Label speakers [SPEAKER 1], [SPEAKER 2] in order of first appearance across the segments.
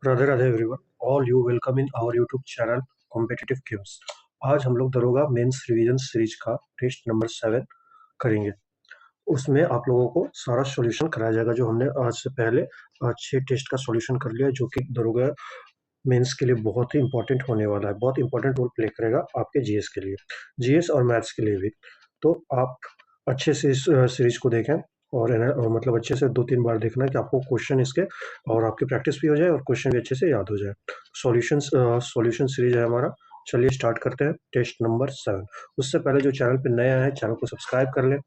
[SPEAKER 1] Radhe Radhe everyone, all you welcome in our YouTube channel competitive games. आज हम लोग दरोगा मेंस रिवीजन सीरीज का टेस्ट नंबर 7 करेंगे। उसमें आप लोगों को सारा सॉल्यूशन कराया जाएगा जो हमने आज से पहले 6 टेस्ट का सॉल्यूशन कर लिया, जो कि दरोगा मेंस के लिए बहुत ही इंपॉर्टेंट होने वाला है। बहुत इंपॉर्टेंट रोल प्ले करेगा आपके जीएस के लिए, जीएस और मैथ्स के लिए भी। तो आप अच्छे से इस सीरीज को देखें और मतलब अच्छे से 2-3 बार देखना कि आपको क्वेश्चन इसके और आपकी प्रैक्टिस भी हो जाए और क्वेश्चन भी अच्छे से याद हो जाए। सॉल्यूशन सीरीज है हमारा। चलिए स्टार्ट करते हैं टेस्ट नंबर 7। उससे पहले जो चैनल पे नया है, चैनल को सब्सक्राइब कर लें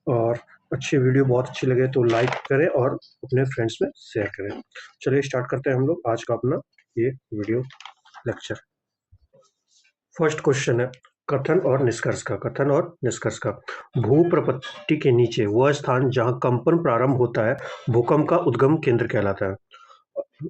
[SPEAKER 1] और अच्छी वीडियो बहुत अच्छी लगे तो लाइक करें और अपने फ्रेंड्स में शेयर करें। चलिए स्टार्ट करते हैं हम लोग आज का अपना ये वीडियो लेक्चर। फर्स्ट क्वेश्चन है कथन और निष्कर्ष का। भूप्रपट्टी के नीचे वह स्थान जहां कंपन प्रारंभ होता है भूकंप का उद्गम केंद्र कहलाता है।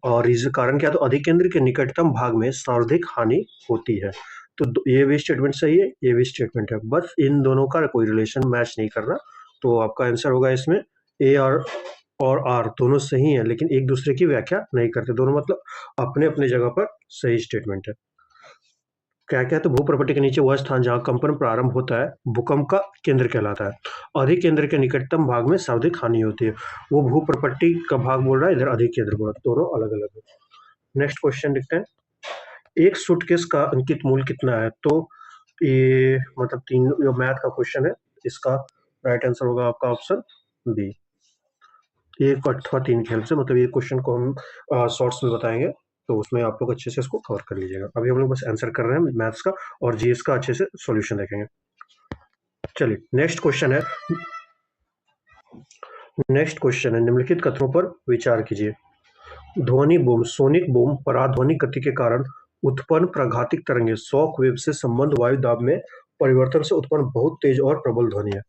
[SPEAKER 1] और कारण क्या, तो अधिकेंद्र के निकटतम भाग में सर्वाधिक हानि होती है। तो ये भी स्टेटमेंट सही है, ये भी स्टेटमेंट है, बस इन दोनों का कोई रिलेशन मैच नहीं करना। तो आपका आंसर होगा इसमें ए और आर दोनों सही हैं, लेकिन एक दूसरे की व्याख्या नहीं करते। दोनों मतलब अपने अपने जगह पर सही स्टेटमेंट है। क्या क्या, तो भूप्रपट्टी के नीचे वह स्थान जहां कंपन प्रारंभ होता है भूकंप का केंद्र कहलाता है। अधिक केंद्र के निकटतम भाग में सर्वाधिक हानि होती है। वो भूप्रपट्टी का भाग बोल रहा है, इधर अधिक केंद्र बोल रहा है, दोनों अलग अलग है। नेक्स्ट क्वेश्चन देखते हैं। एक सूटकेस का अंकित मूल्य कितना है? तो ये मतलब तीन जो मैथ का क्वेश्चन है, इसका राइट आंसर होगा आपका ऑप्शन बी, 1 अथवा 3 की हेल्प से। मतलब ये क्वेश्चन को हम शॉर्ट्स में बताएंगे, तो उसमें आप लोग अच्छे से इसको कवर कर लीजिएगा। अभी हम लोग बस आंसर कर रहे हैं मैथ्स का, और जीएस का अच्छे से सॉल्यूशन देखेंगे। चलिए नेक्स्ट क्वेश्चन है निम्नलिखित कथनों पर विचार कीजिए। ध्वनि बूम, सोनिक बूम पराध्वनिक गति के कारण उत्पन्न प्राघातिक तरंगे शॉक वेव से संबंध वायु दाब में परिवर्तन से उत्पन्न बहुत तेज और प्रबल ध्वनि है।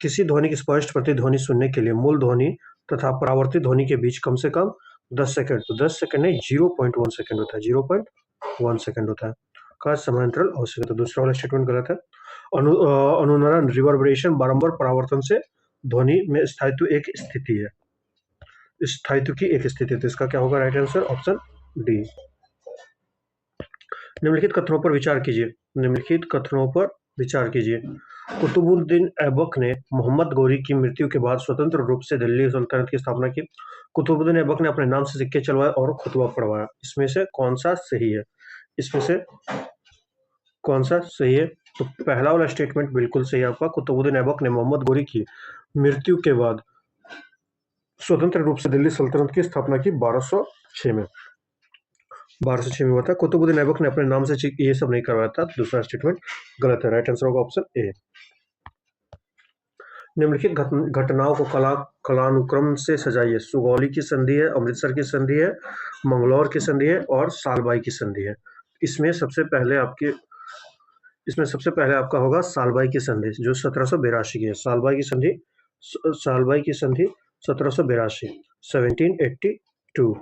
[SPEAKER 1] किसी ध्वनि की स्पष्ट प्रतिध्वनि सुनने के लिए मूल ध्वनि तथा परावर्तित ध्वनि के बीच कम से कम 10 सेकंड, तो 10 सेकंड नहीं 0.1 सेकंड होता है, 0.1 सेकंड होता है का समांतराल आवश्यक है। तो दूसरा वाला स्टेटमेंट गलत है। अनुरणन रिवर्बरेशन बारंबार परावर्तन से ध्वनि में स्थायित्व एक स्थिति है, स्थायित्व की एक स्थिति। तो इसका क्या होगा राइट आंसर? Option D. निम्नलिखित कथनों पर विचार कीजिए। कुतुबुद्दीन ऐबक ने मोहम्मद गौरी की मृत्यु के बाद स्वतंत्र रूप से दिल्ली सल्तनत की स्थापना की। कुतुबुद्दीन ऐबक ने अपने नाम से सिक्के चलवाए और खुतबा पढ़वाया। इसमें से कौन सा सही है? तो पहला वाला स्टेटमेंट बिल्कुल सही है आपका। कुतुबुद्दीन ऐबक ने मोहम्मद गौरी की मृत्यु के बाद स्वतंत्र रूप से दिल्ली सल्तनत की स्थापना की 1206 में हुआ था। कुतुबुद्दीन ऐबक ने अपने नाम से ये सब नहीं करवाया था। दूसरा स्टेटमेंट गलत है, राइट आंसर होगा ऑप्शन ए। निम्नलिखित घटनाओं को कालानुक्रम से सजाइए। सुगौली की संधि है, अमृतसर की संधि है, मंगलौर की संधि है और सालबाई की संधि है। इसमें सबसे पहले आपका होगा सालबाई की संधि, जो 1782 की है। सालबाई की संधि 1782, 1782।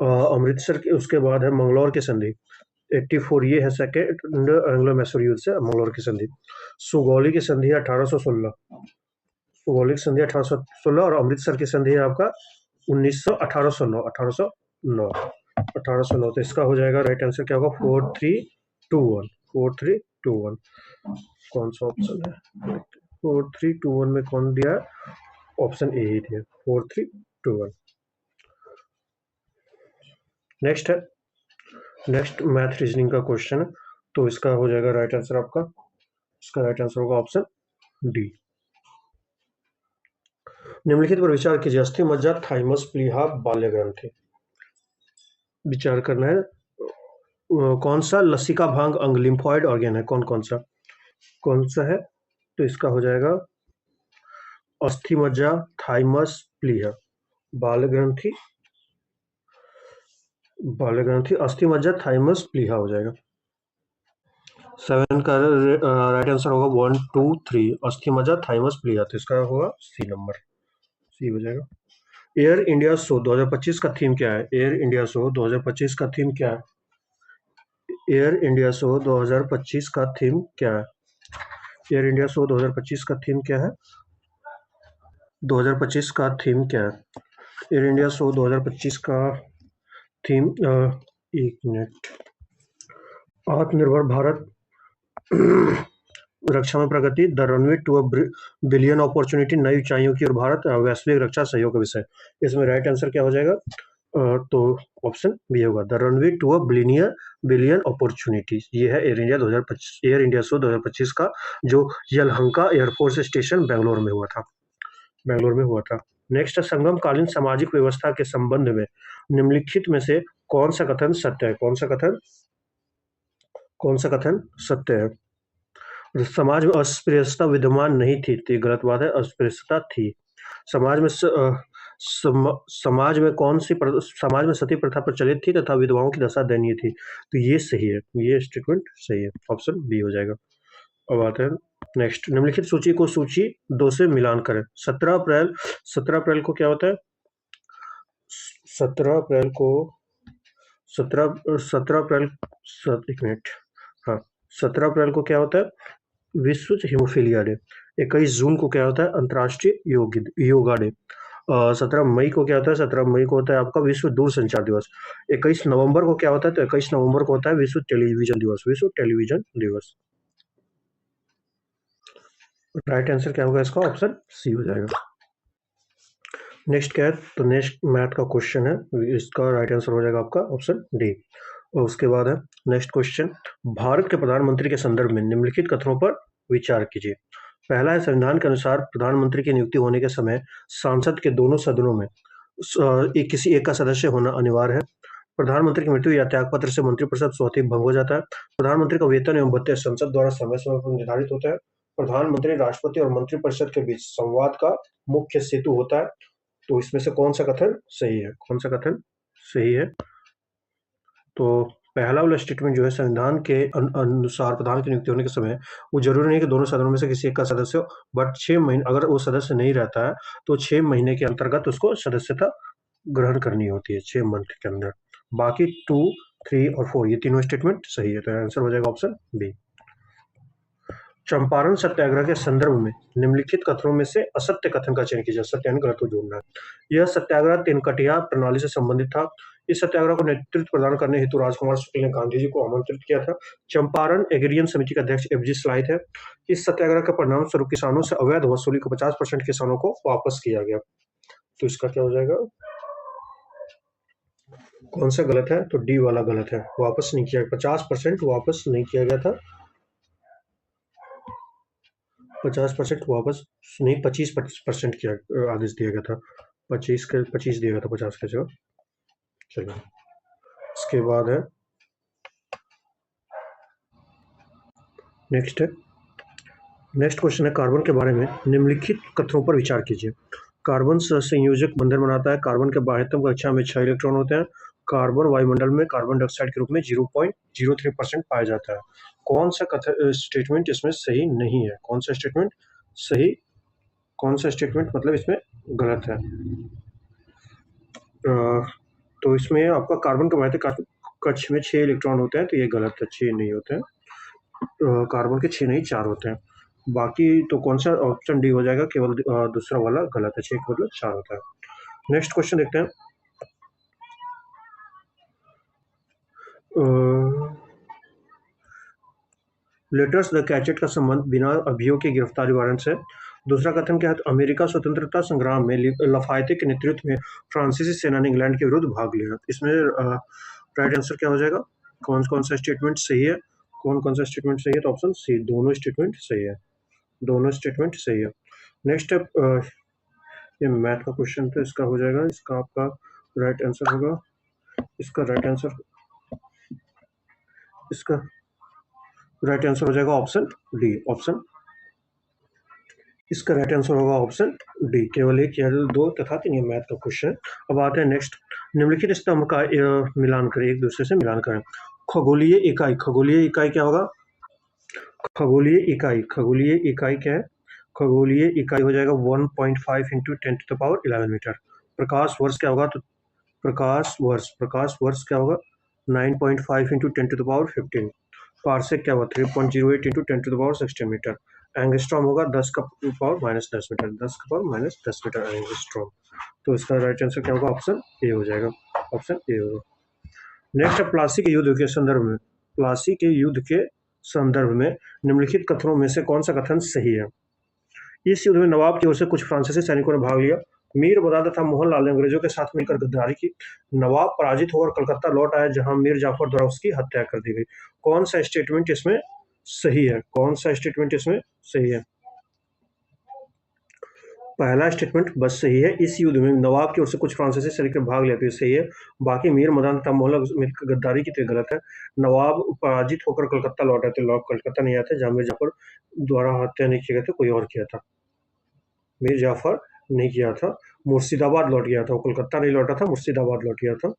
[SPEAKER 1] अमृतसर के उसके बाद है मंगलौर की संधि 84, ये है सेकेंड एंग्लो मैसूर युद्ध से मंगलौर की संधि। सुगौली की संधि 1816, और अमृतसर की संधि है आपका 1809। तो इसका हो जाएगा राइट आंसर क्या होगा? 4321। कौन सा ऑप्शन है? 4321 में कौन दिया? ऑप्शन ए ही दिया, 4321। नेक्स्ट मैथ रीजनिंग का क्वेश्चन है, तो इसका हो जाएगा राइट आंसर आपका, इसका राइट आंसर होगा ऑप्शन डी। निम्नलिखित पर विचार कीजिए। अस्थि मज्जा, थाइमस, प्लीहा, बाल्य ग्रंथि। विचार करना है कौन सा लसिका भांग अंग लिम्फॉइड ऑर्गन है, कौन सा है? तो इसका हो जाएगा अस्थि मज्जा, थाइमस, प्लीहा, बाल्य ग्रंथि, अस्थि मज्जा, थाइमस, प्लीहा हो जाएगा। 7 का राइट आंसर होगा 1 2 3, अस्थि मज्जा, थाइमस, प्लीहा। तो इसका होगा सी नंबर, सी हो जाएगा। एयर इंडिया शो 2025 का थीम क्या है? एयर इंडिया शो 2025 का थीम क्या है? एयर इंडिया शो 2025 का थीम क्या है? एयर इंडिया शो 2025 का थीम क्या है? 2025 का थीम क्या है? एयर इंडिया शो 2025 का थीम, एक मिनट, आत्मनिर्भर भारत, रक्षा में प्रगति, the runway to a billion opportunity, नई ऊंचाइयों की ओर भारत, वैश्विक रक्षा सहयोग का विषय। इसमें राइट आंसर क्या हो जाएगा? तो ऑप्शन बी होगा, the runway to a billion opportunities. ये है Air India 2025, Air India show 2025 का, जो यलहंका एयरफोर्स स्टेशन बेंगलोर में हुआ था। नेक्स्ट है, संगमकालीन सामाजिक व्यवस्था के संबंध में निम्नलिखित में से कौन सा कथन सत्य है? कौन सा कथन सत्य है? समाज में अस्पृश्यता विद्यमान नहीं थी, तो ये गलत बात है, अस्पृश्यता थी। समाज में समाज में सती प्रथा प्रचलित थी तथा विधवाओं की दशा दयनीय थी, तो ये सही है, ये स्टेटमेंट सही है, ऑप्शन बी हो जाएगा। अब आते हैं नेक्स्ट, निम्नलिखित सूची को सूची 2 से मिलान करें। 17 अप्रैल को क्या होता है? 17 अप्रैल को 17 अप्रैल, एक मिनट, हाँ, 17 अप्रैल को क्या होता है? विश्व हीमोफीलिया डे। 21 जून को क्या होता है? अंतर्राष्ट्रीय योगा डे। 17 मई को क्या होता है? 17 मई को होता है आपका विश्व दूरसंचार दिवस। 21 नवंबर को क्या होता है? तो 21 नवंबर को होता है विश्व टेलीविजन दिवस। राइट आंसर क्या होगा इसका? ऑप्शन सी हो जाएगा। नेक्स्ट क्या है? तो नेक्स्ट मैथ का क्वेश्चन है, इसका राइट आंसर हो जाएगा आपका ऑप्शन डी। और उसके बाद है नेक्स्ट क्वेश्चन, भारत के प्रधानमंत्री के संदर्भ में निम्नलिखित कथनों पर विचार कीजिए। पहला है, संविधान के अनुसार प्रधानमंत्री की नियुक्ति होने के समय संसद के दोनों सदनों में किसी एक का सदस्य होना अनिवार्य है। प्रधानमंत्री की मृत्यु या त्यागपत्र से मंत्रिपरिषद स्वतः भंग हो जाता है। प्रधानमंत्री का वेतन एवं भत्ते संसद द्वारा समय समय पर निर्धारित होते हैं। प्रधानमंत्री राष्ट्रपति और मंत्रिपरिषद के बीच संवाद का मुख्य सेतु होता है। तो इसमें से कौन सा कथन सही है? तो पहला वाला स्टेटमेंट जो है, संविधान के अनुसार प्रधान की नियुक्ति होने के समय वो जरूरी नहीं कि दोनों सदनों में से किसी एक का सदस्य हो, बट 6 महीने अगर वो सदस्य नहीं रहता है तो 6 महीने के अंतर्गत उसको सदस्यता ग्रहण करनी होती है, 6 मंथ के अंदर। बाकी 2, 3 और 4 ये तीनों स्टेटमेंट सही है, तो आंसर हो जाएगा ऑप्शन बी। चंपारण सत्याग्रह के संदर्भ में निम्नलिखित कथनों में से असत्य कथन का चयन कीजिए। सत्य यानी गलत को जोड़ना है। यह सत्याग्रह तिनकटिया प्रणाली से संबंधित था। इस सत्याग्रह को नेतृत्व प्रदान करने हेतु राजकुमार शुक्ल ने गांधी जी को आमंत्रित किया था। चंपारण एग्रीयन समिति का अध्यक्ष एफजी स्लाइथ है। इस सत्याग्रह के परिणाम स्वरूप किसानों से अवैध वसूली को 50% किसानों को वापस किया गया। तो इसका क्या हो जाएगा? कौन सा गलत है? तो डी वाला गलत है, वापस नहीं किया, 50% वापस नहीं किया गया था। 50% वापस नहीं, 25% किया आदेश दिया गया था। 25 दिया गया था 50 के जगह। चलो इसके बाद है नेक्स्ट क्वेश्चन है, कार्बन के बारे में निम्नलिखित कथनों पर विचार कीजिए। कार्बन संयोजक बंधन बनाता है। कार्बन के बाह्यतम कक्षा में 6 इलेक्ट्रॉन होते हैं। कार्बन वायुमंडल में कार्बन डाइऑक्साइड के रूप में 0.03% पाया जाता है। कौन सा स्टेटमेंट इसमें सही नहीं है? कौन सा स्टेटमेंट मतलब इसमें गलत है? तो इसमें आपका कार्बन के बाह्यतम कक्ष में 6 इलेक्ट्रॉन होते हैं, तो ये गलत है, 6 नहीं होते हैं। कार्बन के 6 नहीं 4 होते हैं। बाकी तो कौन सा? ऑप्शन डी हो जाएगा, केवल दूसरा वाला गलत है, 6 के बदले 4 होता है। नेक्स्ट क्वेश्चन देखते हैं, लेटर्स द कैचेट का संबंध बिना अभियोग की गिरफ्तारी वारंट से। दूसरा कथन क्या है? तो अमेरिका स्वतंत्रता संग्राम में लफायते के नेतृत्व में फ्रांसीसी सेना ने इंग्लैंड के विरुद्ध भाग लिया। इसमें राइट आंसर क्या हो जाएगा? कौन सा स्टेटमेंट सही है? कौन सा स्टेटमेंट सही है? तो ऑप्शन सी, दोनों स्टेटमेंट सही है। नेक्स्ट ये मैथ का क्वेश्चन, तो इसका हो जाएगा, इसका आपका राइट आंसर होगा, इसका राइट आंसर हो जाएगा ऑप्शन डी। इसका राइट आंसर होगा ऑप्शन डी, केवल 1 या 2 तथा 3 ये मैथ का क्वेश्चन। अब आते हैं नेक्स्ट, निम्नलिखित स्तंभ का मिलान करें, एक दूसरे से मिलान करें। खगोलीय इकाई क्या होगा? खगोलीय इकाई क्या है? खगोलीय इकाई हो जाएगा 1.5 × 10⁻11 मीटर। प्रकाश वर्ष क्या होगा? तो प्रकाश वर्ष क्या होगा? 9.5 × 10⁻15। पार्सेक क्या होगा? 3.08 × 10⁻16 मीटर। एंगस्ट्रॉम होगा 10 का पावर -10 मीटर, 10 का पावर -10 मीटर एंगस्ट्रॉम। तो इसका राइट आंसर क्या होगा? ऑप्शन ए हो जाएगा, ऑप्शन ए होगा। नेक्स्ट है प्लासी के युद्ध के संदर्भ में, प्लासी के युद्ध के संदर्भ में निम्नलिखित कथनों में से कौन सा कथन सही है? इस युद्ध में नवाब की ओर से कुछ फ्रांसीसी सैनिकों ने भाग लिया। मीर बदाद तथा मोहनलाल ने अंग्रेजों के साथ मिलकर गद्दारी की। नवाब पराजित होकर कलकत्ता लौट आया, जहां मीर जाफर द्वारा उसकी हत्या कर दी गई। कौन सा स्टेटमेंट इसमें सही है? कौन सा स्टेटमेंट इसमें सही है? पहला स्टेटमेंट बस सही है। इस युद्ध में नवाब की ओर से कुछ फ्रांसीसी सैनिक भाग लेते हुए सही है। बाकी मीर मदान तथा मोहनलाल मिलकर गद्दारी की तो गलत है। नवाब पराजित होकर कलकत्ता लौट आए थे, कलकत्ता नहीं आते, जहां मीर जाफर द्वारा हत्या नहीं किया गया था, कोई और किया था। मीर जाफर नहीं किया था, मुर्शिदाबाद लौट गया था, वो कलकत्ता नहीं लौटा था, मुर्शिदाबाद लौट गया था।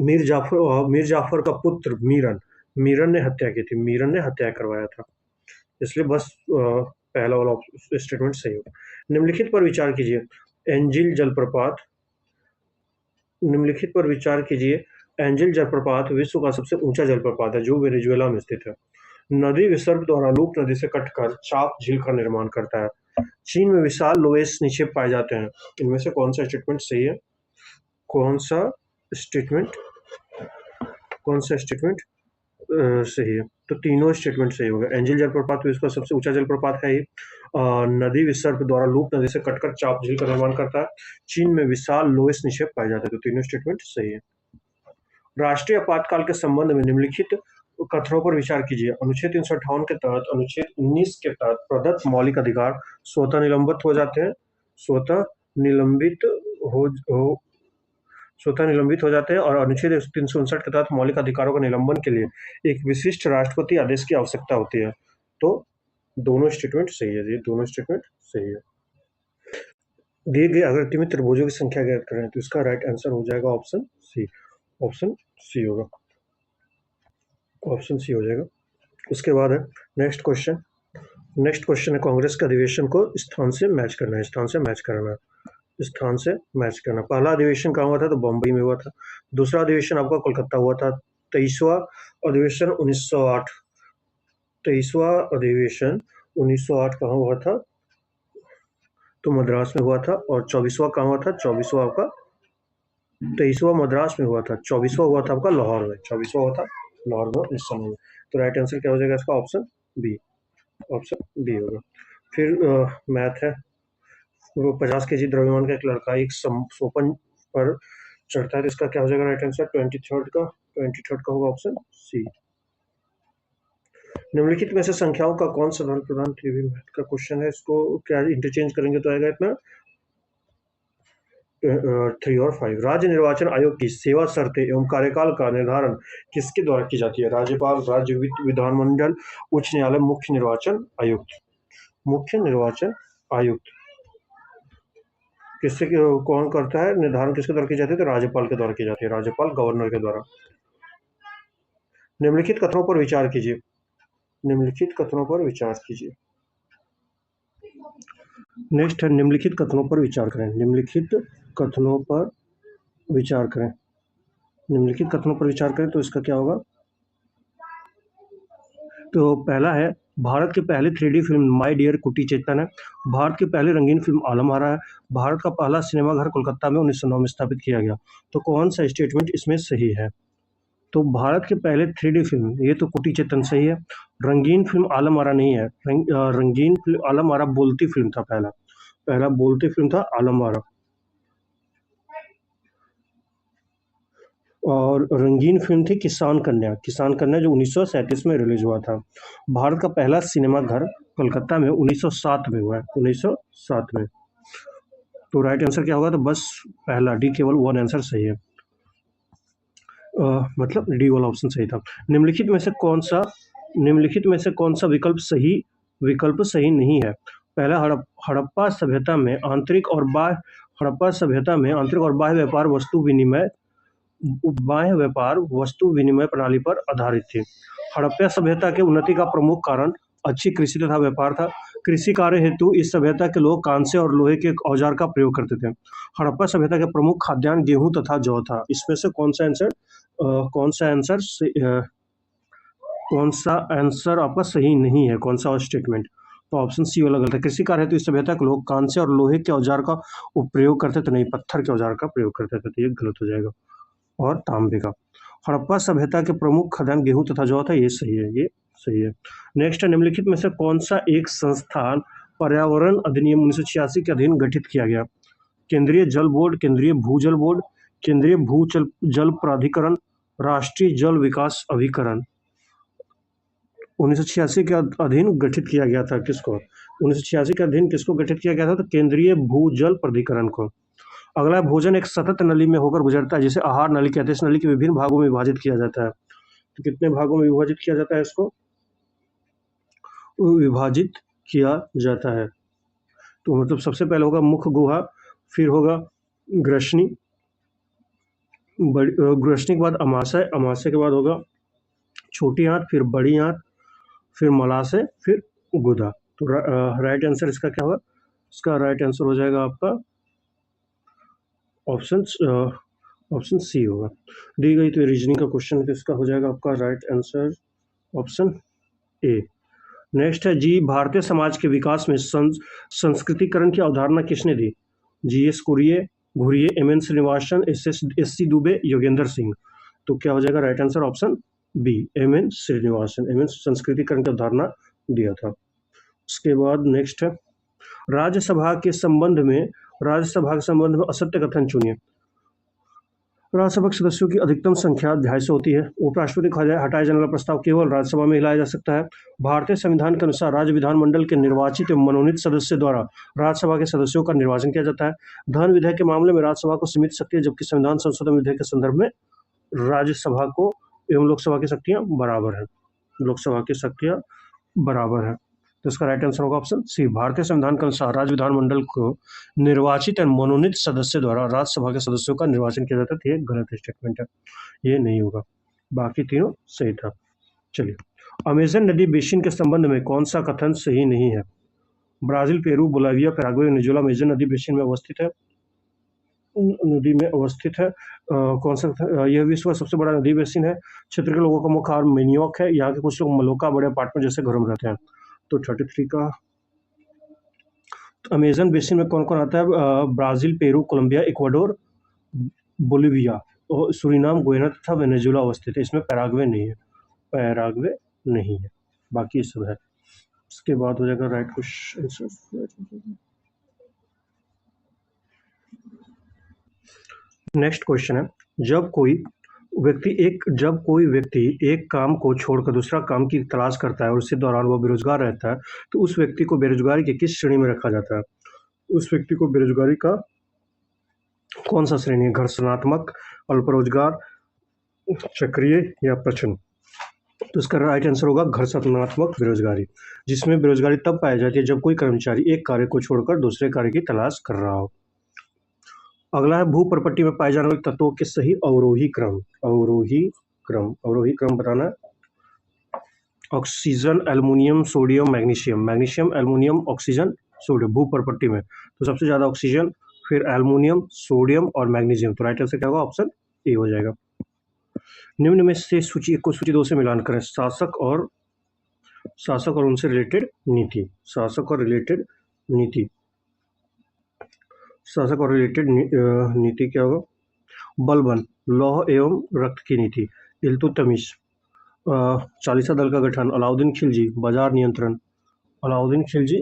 [SPEAKER 1] मीर जाफर का पुत्र मीरन ने हत्या की थी, मीरन ने हत्या करवाया था, इसलिए बस पहला वाला स्टेटमेंट सही होगा। निम्नलिखित पर विचार कीजिए। एंजिल जलप्रपात, निम्नलिखित पर विचार कीजिए। एंजिल जलप्रपात विश्व का सबसे ऊंचा जलप्रपात है, जो वेनेजुएला में स्थित है। नदी विसर्ग द्वारा लूप नदी से कटकर चाप झील का निर्माण करता है। चीन में विशाल लोएस निक्षेप पाए जाते हैं। इनमें से कौन सा स्टेटमेंट सही है? कौन सा स्टेटमेंट सही है? तो तीनों स्टेटमेंट सही होगा। एंजिल जलप्रपात विश्व का सबसे ऊंचा जलप्रपात है। नदी विसर्ग द्वारा लूप नदी से कटकर चाप झील का निर्माण करता है। चीन में विशाल लोएस निक्षेप पाए जाते हैं। तो तीनों स्टेटमेंट सही है। राष्ट्रीय आपातकाल के संबंध में निम्नलिखित कथनों पर विचार कीजिए। अनुच्छेद 358 के तहत अनुच्छेद 19 के तहत प्रदत्त मौलिक अधिकार स्वतः निलंबित हो जाते हैं, स्वतः निलंबित हो जाते हैं, और अनुच्छेद 359 के तहत मौलिक अधिकारों का निलंबन के लिए एक विशिष्ट राष्ट्रपति आदेश की आवश्यकता होती है। तो दोनों स्टेटमेंट सही है, ये दोनों स्टेटमेंट सही है। दिए गए आकृति में त्रिभुजों की संख्या ज्ञात करें, तो इसका राइट आंसर हो जाएगा ऑप्शन सी। ऑप्शन सी होगा, ऑप्शन सी हो जाएगा। उसके बाद है नेक्स्ट क्वेश्चन है कांग्रेस के अधिवेशन को स्थान से मैच करना है, स्थान से मैच करना। पहला अधिवेशन कहाँ हुआ था? तो बम्बई में हुआ था। दूसरा अधिवेशन आपका कोलकाता हुआ था। 23वां अधिवेशन 1908, 23वां अधिवेशन 1908 कहाँ हुआ था? तो मद्रास में हुआ था। और 24वां कहाँ हुआ था? 24वां आपका 23वां मद्रास में हुआ था, 24वां हुआ था आपका लाहौर में, 24वां हुआ था लाहौर में 1909 में। तो राइट आंसर क्या हो जाएगा इसका? ऑप्शन बी, ऑप्शन बी होगा। फिर मैथ है। वो 50 kg द्रव्यमान का एक लड़का एक सोपन पर चढ़ता है, तो इसका क्या हो जाएगा राइट आंसर? 23rd का होगा ऑप्शन सी। निम्नलिखित में से संख्याओं का कौन सा आदान प्रदान, मैथ का क्वेश्चन है, इसको क्या इंटरचेंज करेंगे तो आएगा इतना 3 और 5। राज्य निर्वाचन आयोग की सेवा शर्तें एवं कार्यकाल का निर्धारण किसके द्वारा की जाती है? राज्यपाल, राज्य विधानमंडल, उच्च न्यायालय, मुख्य निर्वाचन आयुक्त। मुख्य निर्वाचन आयुक्त किससे कौन करता है निर्धारण, किसके द्वारा की जाती है? तो राज्यपाल के द्वारा की जाती है, राज्यपाल गवर्नर के द्वारा। निम्नलिखित कथनों पर विचार कीजिए। निम्नलिखित कथनों पर विचार कीजिए। नेक्स्ट है निम्नलिखित कथनों पर विचार करें। निम्नलिखित कथनों पर विचार करें। निम्नलिखित कथनों पर विचार करें, तो इसका क्या होगा? तो पहला है भारत की पहली 3D फिल्म माय डियर कुटी चेतन है। भारत की पहली रंगीन फिल्म आलम आरा है। भारत का पहला सिनेमाघर कोलकाता में 1909 में स्थापित किया गया। तो कौन सा स्टेटमेंट इसमें सही है? तो भारत के पहले 3D फिल्म, ये तो कुटी चेतन सही है। रंगीन फिल्म आलम आरा नहीं है। रंगीन फिल्म आलम आरा बोलती फिल्म था, पहला बोलती फिल्म था आलम आरा। और रंगीन फिल्म थी किसान कन्या, जो 1937 में रिलीज हुआ था। भारत का पहला सिनेमा घर कलकत्ता में 1907 में हुआ है, 1907 में। तो राइट आंसर क्या होगा? तो बस पहला डी, केवल वन आंसर सही है, मतलब डी वाला ऑप्शन सही था। निम्नलिखित में से कौन सा विकल्प सही नहीं है? पहला, हड़प्पा सभ्यता में आंतरिक और बाह्य व्यापार वस्तु विनिमय प्रणाली पर आधारित थी। हड़प्पा सभ्यता के उन्नति का प्रमुख कारण अच्छी कृषि तथा व्यापार था। कृषि कार्य हेतु इस सभ्यता के लोग कांसे और लोहे के औजार का प्रयोग करते थे। हड़प्पा सभ्यता के प्रमुख खाद्यान्न गेहूं तथा जौ था। इसमें से कौन सा आंसर आपका सही नहीं है? कौन सा स्टेटमेंट? तो ऑप्शन सी वाला गलत है। कृषि कार्य हेतु इस सभ्यता के लोग कांसे और लोहे के औजार का प्रयोग करते थे, नहीं, पत्थर के औजार का प्रयोग करते थे, तो ये गलत हो जाएगा। और तांबे का। हड़प्पा सभ्यता के प्रमुख खदान गेहूं तथा जौ था, ये सही है, ये सही है। नेक्स्ट है, निम्नलिखित में से कौन सा एक संस्थान पर्यावरण अधिनियम 1986 के अधीन गठित किया गया? केंद्रीय जल बोर्ड, केंद्रीय भूजल बोर्ड, केंद्रीय भूजल जल प्राधिकरण, राष्ट्रीय जल विकास अभिकरण। 1986 के अधीन गठित किया गया था किसको? 1986 के अधीन किसको गठित किया गया था? तो केंद्रीय भूजल प्राधिकरण को। अगला, भोजन एक सतत नली में होकर गुजरता है जिसे आहार नली कहते हैं। इस नली के विभिन्न भागों में विभाजित किया जाता है। तो कितने भागों में विभाजित किया जाता है इसको? विभाजित किया जाता है। तो मतलब सबसे पहले होगा मुख्य गुहा, फिर होगा ग्रसनी, ग्रसनी के बाद अमाशय, अमाशय के बाद होगा छोटी आंत, फिर बड़ी आंत, फिर मलाशय, फिर गुदा। तो राइट आंसर इसका क्या होगा? इसका राइट आंसर हो जाएगा आपका ऑप्शन सी होगा। दी गई तो रीजनिंग का क्वेश्चन है, तो इसका हो जाएगा आपका right answer option A. Next है जी, भारतीय समाज के विकास में संस्कृतिकरण की अवधारणा किसने दी? GS. Kuriye, Ghurye, MN. Srinivasan, SC. Dube, Yogendra Singh. तो क्या हो जाएगा right answer? Option B, MN. Srinivasan. MN. संस्कृतिकरण की अवधारणा दिया था। उसके बाद नेक्स्ट है, राज्यसभा के संबंध में असत्य कथन चुनिए। राज्यसभा के सदस्यों की अधिकतम संख्या 250 होती है। उपराष्ट्रपति को हटाए जाने वाला प्रस्ताव केवल राज्यसभा में हिलाया जा सकता है। भारतीय संविधान के अनुसार राज्य विधानमंडल के निर्वाचित एवं मनोनीत सदस्य द्वारा राज्यसभा के सदस्यों का निर्वाचन किया जाता है। धन विधेयक के मामले में राज्यसभा को सीमित शक्ति है, जबकि संविधान संशोधन विधेयक के संदर्भ में राज्यसभा को एवं लोकसभा की शक्तियां बराबर है। लोकसभा की शक्तियां बराबर है। तो इसका राइट आंसर होगा ऑप्शन सी। भारतीय संविधान के अनुसार राज्य विधानमंडल को निर्वाचित और मनोनीत सदस्य द्वारा राज्यसभा के सदस्यों का निर्वाचन किया जाता है। ये गलत स्टेटमेंट है, ये नहीं होगा। बाकी तीनों सही था। चलिए, अमेजन नदी बेसिन के संबंध में कौन सा कथन सही नहीं है? Brazil, Peru, Bolivia, Paraguay, Venezuela Amazon नदी बेसिन में अवस्थित है। नदी में अवस्थित है। कौन सा? यह विश्व का सबसे बड़ा नदी बेसिन है। क्षेत्र के लोगों का मुख्य आहार मेन्योक है। यहाँ के कुछ लोग मलोका बड़े अपार्टमेंट जैसे घरों में रहते हैं। तो 33 का अमेजन बेसिन में कौन कौन आता है? Brazil, Peru, Colombia, Ecuador, Bolivia और सूरीनाम, गुयाना तथा वेनेजुएला अवस्थित है। इसमें पैराग्वे नहीं है, पैराग्वे नहीं है, बाकी सब है। इसके बाद हो जाएगा राइट क्वेश्चन। नेक्स्ट क्वेश्चन है, जब कोई व्यक्ति एक काम को छोड़कर दूसरा काम की तलाश करता है और उसी दौरान वह बेरोजगार रहता है, तो उस व्यक्ति को बेरोजगारी की किस श्रेणी में रखा जाता है? उस व्यक्ति को बेरोजगारी का कौन सा श्रेणी है? घर्षणात्मक, अल्परोजगार, चक्रीय या प्रचंड? तो इसका राइट आंसर होगा घर्षणात्मक बेरोजगारी, जिसमें बेरोजगारी तब पाई जाती है जब कोई कर्मचारी एक कार्य को छोड़कर दूसरे कार्य की तलाश कर रहा हो। अगला है, भू प्रपट्टी में पाए जाने वाले तत्वों के सही अवरोही क्रम। अवरोही क्रम बताना है। Oxygen, aluminium, sodium, magnesium, aluminium, oxygen, sodium. भू प्रपट्टी में तो सबसे ज्यादा ऑक्सीजन, फिर एल्युमिनियम, सोडियम और मैग्नीशियम। तो राइट आंसर क्या होगा? ऑप्शन ए हो जाएगा। निम्न में से सूची 1 को सूची 2 से मिलान करें। शासक और उनसे रिलेटेड नीति। शासक और रिलेटेड नीति क्या होगा? बलबन, लौह एवं रक्त की नीति। इल्तुतमिश, चालीसा दल का गठन। अलाउद्दीन खिलजी, बाजार नियंत्रण। अलाउद्दीन खिलजी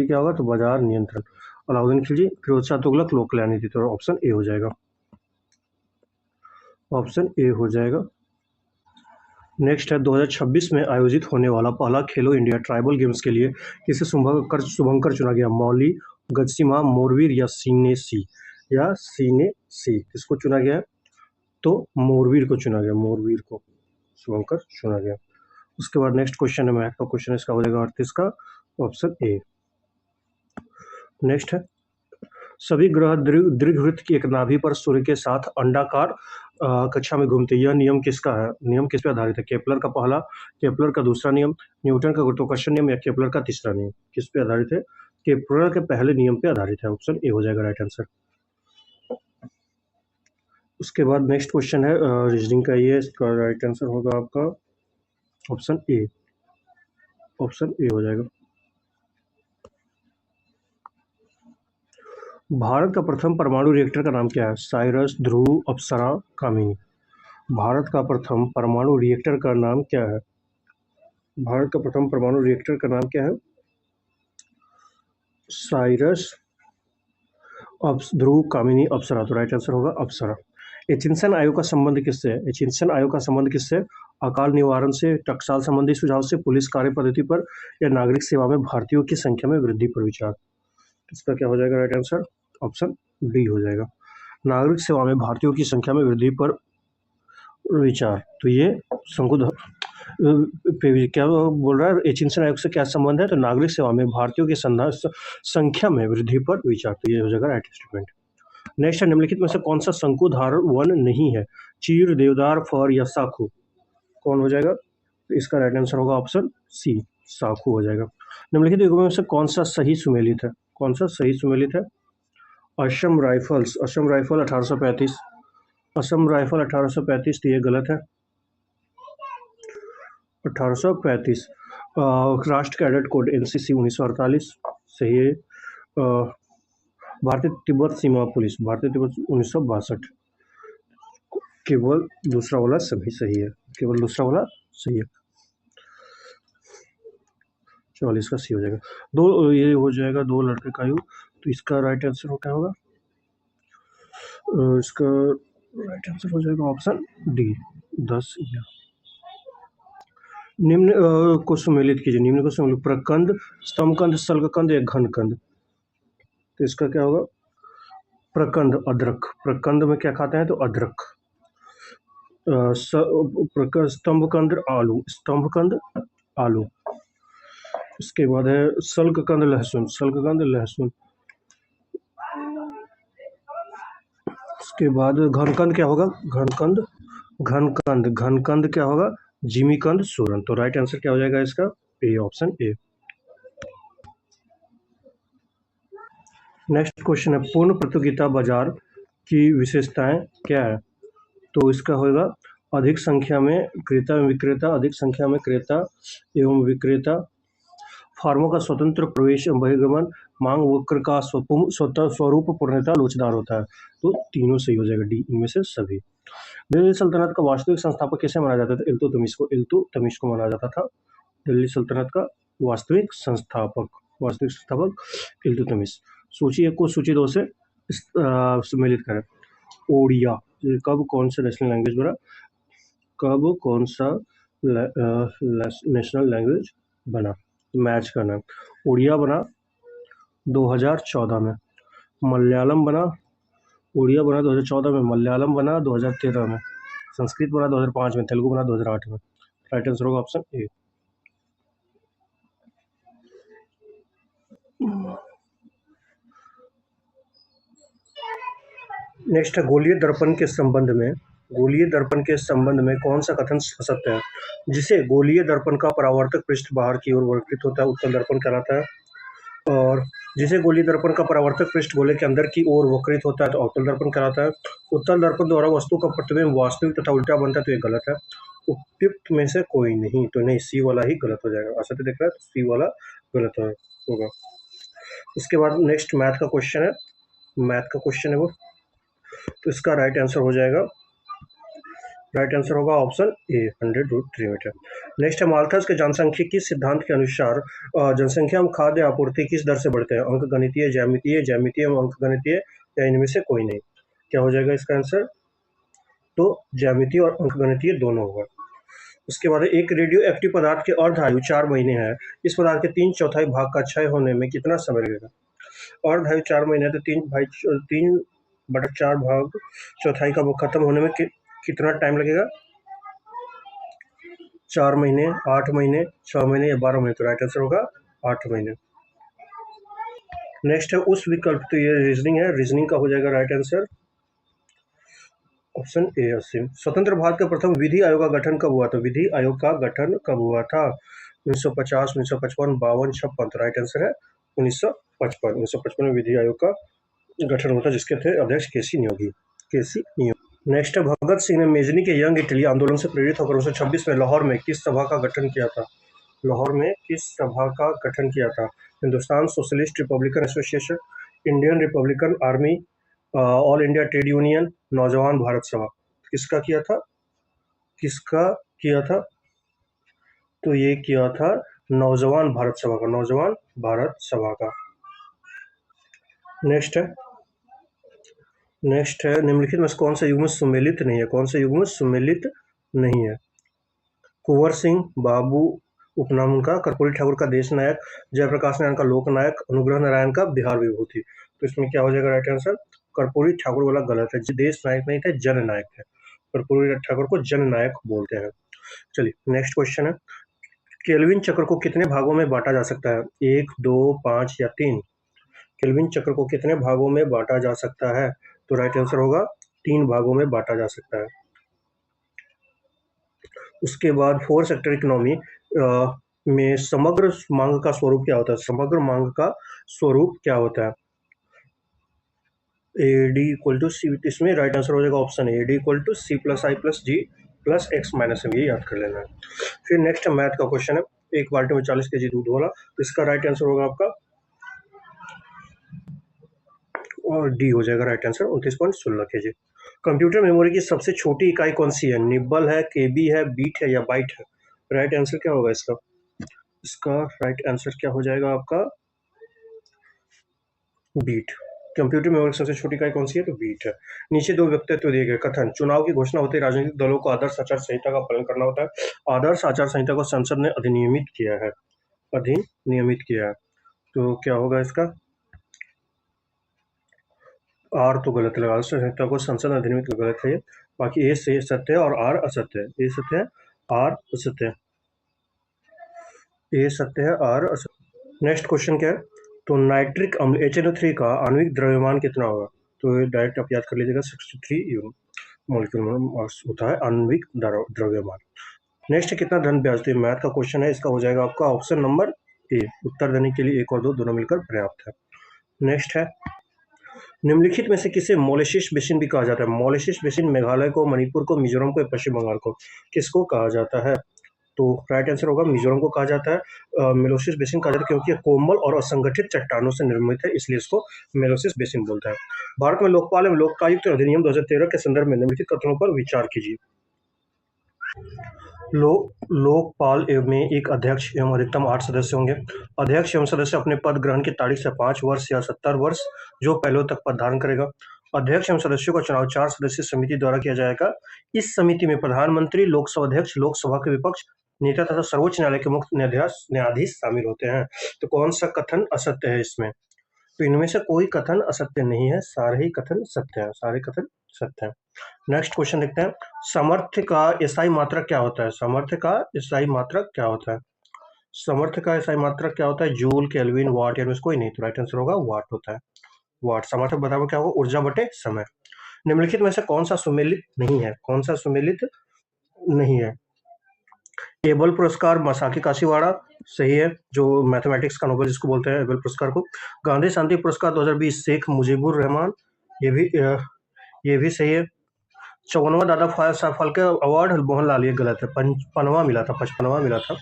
[SPEAKER 1] क्या होगा? तो बाजार नियंत्रण। अलाउद्दीन खिलजी। फिरोज शाह तुगलक, लोक कल्याण नीति। तो ऑप्शन ए हो जाएगा, ऑप्शन ए हो जाएगा। नेक्स्ट है, 2026 में आयोजित होने वाला पहला खेलो इंडिया ट्राइबल गेम्स के लिए किसे शुभंकर चुना गया? मौली, गजसीमा, मोरवीर या सीनेसी? किसको चुना गया? तो मोरवीर को चुना गया, मोरवीर को शुभंकर चुना गया। उसके बाद नेक्स्ट क्वेश्चन है, मैथ का क्वेश्चन, इसका हो जाएगा 38 का ऑप्शन ए। नेक्स्ट है, सभी ग्रह दीर्घवृत्त की एक नाभि पर सूर्य के साथ अंडाकार कक्षा में घूमते। यह नियम किसका है? नियम किस पे आधारित है? केपलर का पहला, केपलर का दूसरा नियम, न्यूटन का गुरुत्वाकर्षण नियम या केपलर का तीसरा नियम? किस पे आधारित है? केपलर के पहले नियम पे आधारित है। ऑप्शन ए हो जाएगा राइट आंसर। उसके बाद नेक्स्ट क्वेश्चन है रीजनिंग का, ये इसका राइट आंसर होगा आपका ऑप्शन ए, ऑप्शन ए हो जाएगा। भारत का प्रथम परमाणु रिएक्टर का नाम क्या है? साइरस, ध्रुव, अप्सरा, कामिनी। भारत का प्रथम परमाणु रिएक्टर का नाम क्या है? भारत का प्रथम परमाणु रिएक्टर का नाम क्या है? साइरस, ध्रुव, कामिनी, अप्सरा। तो राइट आंसर होगा अप्सरा। एचिंसन आयोग का संबंध किससे है? एचिंसन आयोग का संबंध किससे? अकाल निवारण से, टकसाल संबंधी सुझाव से, पुलिस कार्य पद्धति पर, या नागरिक सेवा में भारतीयों की संख्या में वृद्धि पर विचार। इसका क्या हो जाएगा राइट आंसर? ऑप्शन डी हो जाएगा। नागरिक सेवा में भारतीयों की संख्या में वृद्धि पर विचार। तो ये क्या बोल रहा है? एचिंसन आयोग से क्या संबंध है? तो नागरिक सेवा में भारतीयों की संख्या में वृद्धि पर विचार। तो ये हो जाएगा राइट स्टेटमेंट। नेक्स्ट है, निम्नलिखित में से कौन सा शंकुधार वन नहीं है? चीड़, देवदार, फर या साखू। कौन हो जाएगा? तो इसका राइट आंसर होगा ऑप्शन सी, साखू हो जाएगा। निम्नलिखित युगों में से कौन सा सही सुमेलित है? कौन सा सही सुमेलित है? Assam rifles, Assam rifle 1835, Assam rifle 1835। तो ये गलत है। 1835। राष्ट्र कैडेट कोड एनसीसी 1948 सही है। भारतीय तिब्बत सीमा पुलिस, भारतीय तिब्बत 1962। केवल दूसरा वाला सभी सही है, केवल दूसरा वाला सही है। 44 का सी हो जाएगा। दो ये हो जाएगा, दो लड़के का युग। तो इसका राइट आंसर क्या होगा? इसका राइट आंसर हो जाएगा ऑप्शन डी, 10 या। निम्न को सुमेलित कीजिए। निम्न को सुमेलित: प्रकंद, स्तंभकंद, सल्गकंद या घनकंद। तो इसका क्या होगा? प्रकंद, अदरक। प्रकंद में क्या खाते हैं? तो अदरक। स्तंभकंद आलू, स्तंभकंद आलू। इसके बाद है सल्गकंद लहसुन, सल्गकंद लहसुन। उसके बाद घनकंद क्या होगा? घनकंद, घनकंद, घनकंद क्या होगा? जिमीकंद सूरन। तो राइट आंसर क्या हो जाएगा इसका? ए, ऑप्शन ए। नेक्स्ट क्वेश्चन है, पूर्ण प्रतियोगिता बाजार की विशेषताएं क्या है? तो इसका होगा अधिक संख्या में क्रेता एवं विक्रेता, अधिक संख्या में क्रेता एवं विक्रेता, फार्मों का स्वतंत्र प्रवेश एवं बहिर्गमन, मांग वक्र का स्वरूप पूर्णतः लोचदार होता है। तो तीनों सही हो जाएगा, डी, इनमें से सभी। दिल्ली सल्तनत का वास्तविक संस्थापक किसे माना जाता था? इल्तुतमिश को, इल्तुतमिश को माना जाता था दिल्ली सल्तनत का वास्तविक संस्थापक, वास्तविक संस्थापक इल्तुतमिश। सूची 1 को सूची 2 से सम्मिलित करें। ओडिया कब कौन सा नेशनल लैंग्वेज बना? कब कौन सा नेशनल लैंग्वेज बना? मैच करना। उड़िया बना 2014 में, मलयालम बना, उड़िया बना 2014 में, मलयालम बना 2013 में, संस्कृत बना 2005 में, तेलुगु बना 2008 में। राइट आंसर होगा ऑप्शन ए। नेक्स्ट है, गोलीय दर्पण के संबंध में, गोलीय दर्पण के संबंध में कौन सा कथन सत्य है? जिसे गोलीय दर्पण का परावर्तक पृष्ठ बाहर की ओर वर्तित होता है, उत्तल दर्पण कहलाता है। और जिसे गोलीय दर्पण का परावर्तक पृष्ठ गोले के अंदर की ओर वक्रित होता है, तो अवतल दर्पण कहलाता है। उत्तल दर्पण द्वारा वस्तु का प्रतिबिंब वास्तविक तथा उल्टा बनता है, तो ये गलत है। उपयुक्त में से कोई नहीं, तो नहीं, सी वाला ही गलत हो जाएगा। ऐसा तो देख रहा है, तो सी वाला गलत होगा। इसके बाद नेक्स्ट मैथ का क्वेश्चन है, मैथ का क्वेश्चन है वो। तो इसका राइट आंसर हो जाएगा, राइट आंसर होगा ऑप्शन ए, 100√3 मीटर। नेक्स्ट है, माल्थस के जनसांख्यिकी सिद्धांत के अनुसार जनसंख्या में खाद्य आपूर्ति किस दर से बढ़ते हैं? अंकगणितीय, ज्यामितीय, ज्यामितीय एवं अंकगणितीय, या इनमें से कोई नहीं? क्या हो जाएगा इसका आंसर? तो ज्यामितीय और अंकगणितीय दोनों होगा। उसके बाद एक रेडियो एक्टिव पदार्थ के अर्ध आयु 4 महीने है, इस पदार्थ के 3/4 भाग का क्षय होने में कितना समय लगेगा? अर्ध आयु 4 महीने है, तो 3/4 भाग चौथाई का खत्म होने में कितना टाइम लगेगा? 4 महीने, 8 महीने, 6 महीने या 12 महीने? तो राइट आंसर होगा 8 महीने। नेक्स्ट है उस विकल्प, तो ये रीजनिंग है, रीजनिंग का हो जाएगा राइट आंसर ऑप्शन ए, असीम। स्वतंत्र भारत का प्रथम विधि आयोग का गठन कब हुआ था? विधि आयोग का गठन कब हुआ था? 1950, 1955, 52, 56। तो राइट आंसर है 1955। 1955 में विधि आयोग का गठन हुआ था, जिसके थे अध्यक्ष केसी नियोगी, केसी नियोगी। नेक्स्ट है, भगत सिंह ने मेजनी के यंग इटली आंदोलन से प्रेरित होकर 1926 में लाहौर में किस सभा का गठन किया था? लाहौर में किस सभा का गठन किया था? Hindustan socialist Republican association, Indian Republican army, all India trade union, नौजवान भारत सभा। किसका किया था? किसका किया था? तो ये किया था नौजवान भारत सभा का, नौजवान भारत सभा का। नेक्स्ट है निम्नलिखित में से कौन सा युग्म सुमेलित नहीं है? कौन सा युग्म सुमेलित नहीं है? कुंवर सिंह बाबू उपनाम उनका, कर्पूरी ठाकुर का देश नायक, जयप्रकाश नारायण का लोक नायक, अनुग्रह नारायण का बिहार विभूति। तो इसमें क्या हो जाएगा राइट आंसर? कर्पूरी ठाकुर वाला गलत है, देश नायक नहीं थे, जन नायक थे। कर्पूरी ठाकुर को जन नायक बोलते हैं। चलिए नेक्स्ट क्वेश्चन है, केल्विन चक्र को कितने भागों में बांटा जा सकता है? 1, 2, 5 या 3? केल्विन चक्र को कितने भागों में बांटा जा सकता है? तो राइट आंसर होगा 3 भागों में बांटा जा सकता है। उसके बाद 4 सेक्टर इकोनॉमी में समग्र मांग का स्वरूप क्या होता है? समग्र मांग का स्वरूप क्या होता है? AD इक्वल टू सी, इसमें राइट आंसर हो जाएगा option A, AD equal to C plus I plus G plus X minus M, ये याद कर लेना है। फिर नेक्स्ट मैथ का क्वेश्चन है, एक बाल्टी में 40 kg दूध वाला, तो इसका राइट आंसर होगा आपका और डी हो जाएगा right answer 29.16 kg। Computer memory की सबसे छोटी इकाई कौन सी है? निब्बल है, केबी है, बीट है या बाइट है? राइट आंसर क्या होगा इसका? इसका राइट आंसर क्या हो जाएगा आपका? बीट। कंप्यूटर मेमोरी सबसे छोटी इकाई कौन सी है? तो बीट है। नीचे दो व्यक्तित्व दिए गए, कथन, चुनाव की घोषणा होते ही राजनीतिक दलों को आदर्श आचार संहिता का पालन करना होता है। आदर्श आचार संहिता को संसद ने अधिनियमित किया है, अधिनियमित किया है। तो क्या होगा इसका? आर तो गलत लगा, आदर्श संहिता को संसद अधिनियमित गलत है। बाकी ए से सत्य है और आर असत्य है। ए सत्य है, आर असत्य है। ए सत्य है, आर असत्य। नेक्स्ट क्वेश्चन क्या है? तो नाइट्रिक अम्ल HNO3 का आणविक द्रव्यमान कितना होगा? तो डायरेक्ट आप याद कर लीजिएगा, 63 मोलिक्यूलर मास होता है आणविक द्रव्यमान। नेक्स्ट कितना धन ब्याज? तो मैथ का क्वेश्चन है, इसका हो जाएगा आपका ऑप्शन नंबर ए। उत्तर देने के लिए 1 और 2 दोनों मिलकर पर्याप्त है। नेक्स्ट है, निम्नलिखित में से किसे मोलेसिस बेसिन भी कहा जाता है? मोलेसिस बेसिन मेघालय को, मणिपुर को, मिजोरम को, पश्चिम बंगाल को, किसको कहा जाता है? तो राइट आंसर होगा मिजोरम को कहा जाता है। मेलोसिस बेसिन कहा जाता है क्योंकि यह कोमल और असंगठित चट्टानों से निर्मित है, इसलिए इसको मेलोसिस बेसिन बोलता है। भारत में लोकपाल एवं लोकायुक्त अधिनियम 2013 के संदर्भ में निम्नलिखित कथनों पर विचार कीजिए। लोकपाल में एक अध्यक्ष एवं अधिकतम 8 सदस्य होंगे। अध्यक्ष एवं सदस्य अपने पद ग्रहण की तारीख से 5 वर्ष या 70 वर्ष जो पहले तक पद धारण करेगा। अध्यक्ष एवं सदस्यों का चुनाव 4 सदस्यीय समिति द्वारा किया जाएगा। इस समिति में प्रधानमंत्री, लोकसभा अध्यक्ष, लोकसभा के विपक्ष नेता तथा सर्वोच्च न्यायालय के मुख्य न्यायाधीश शामिल होते हैं। तो कौन सा कथन असत्य है इसमें? तो इनमें से कोई कथन असत्य नहीं है, सारे ही कथन सत्य हैं, सारे कथन सत्य हैं। नेक्स्ट क्वेश्चन देखते हैं, सामर्थ्य का एसआई मात्रक क्या होता है? सामर्थ्य का एसआई मात्रक क्या होता है? सामर्थ्य का एसआई मात्रक क्या होता है? जूल, केल्विन, वाट, या इसमें कोई नहीं, तो राइट आंसर होगा वाट होता है। वाट। सामर्थ्य बराबर क्या होगा? ऊर्जा बटे समय। निम्नलिखित में से कौन सा सुमेलित नहीं है? कौन सा सुमेलित नहीं है? एबल पुरस्कार मासाकी काशीवाड़ा सही है, जो मैथमेटिक्स का नोबेल जिसको बोलते हैं एबल पुरस्कार को। गांधी शांति पुरस्कार 2020 शेख मुजीबुर रहमान, ये भी सही है। 54वां दादा साहब फाल्के अवार्ड मोहनलाल, ये गलत है, 55वां मिला था, 55वां मिला था,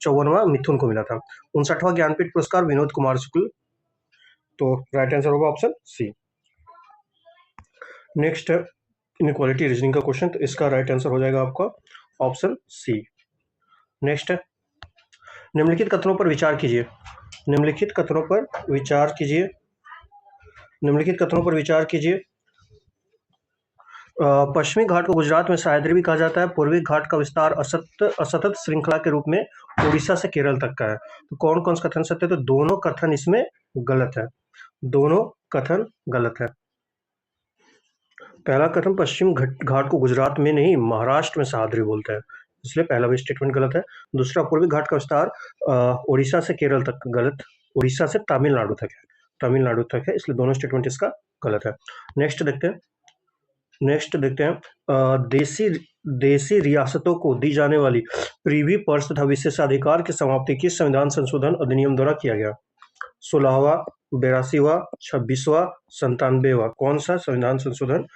[SPEAKER 1] 54वां मिथुन को मिला था। 59वां ज्ञानपीठ पुरस्कार विनोद कुमार शुक्ल, तो राइट आंसर होगा ऑप्शन सी। नेक्स्ट है इनइक्वालिटी रीजनिंग का क्वेश्चन, तो इसका राइट आंसर हो जाएगा आपका ऑप्शन सी। नेक्स्ट है, निम्नलिखित कथनों पर विचार कीजिए। निम्नलिखित कथनों पर विचार कीजिए। निम्नलिखित कथनों पर विचार कीजिए। पश्चिमी घाट को गुजरात में सह्याद्री भी कहा जाता है। पूर्वी घाट का विस्तार असतत श्रृंखला के रूप में उड़ीसा से केरल तक का है। तो कौन कौन सा कथन सत्य है? तो दोनों कथन इसमें गलत है, दोनों कथन गलत है। पहला कथन पश्चिम घाट को गुजरात में नहीं महाराष्ट्र में सह्याद्री बोलते हैं, इसलिए पहला भी स्टेटमेंट गलत है। दूसरा, पूर्वी घाट का विस्तार उड़ीसा से केरल तक, गलत, उड़ीसा से तमिलनाडु तक है, तमिलनाडु तक है, इसलिए दोनों स्टेटमेंट इसका गलत है। नेक्स्ट देखते हैं, देशी रियासतों को दी जाने वाली प्रीवी पर्स तथा विशेषाधिकार की समाप्ति किस संविधान संशोधन अधिनियम द्वारा किया गया? 16वां, 82वां, 26वां, 97वां, कौन सा संविधान संशोधन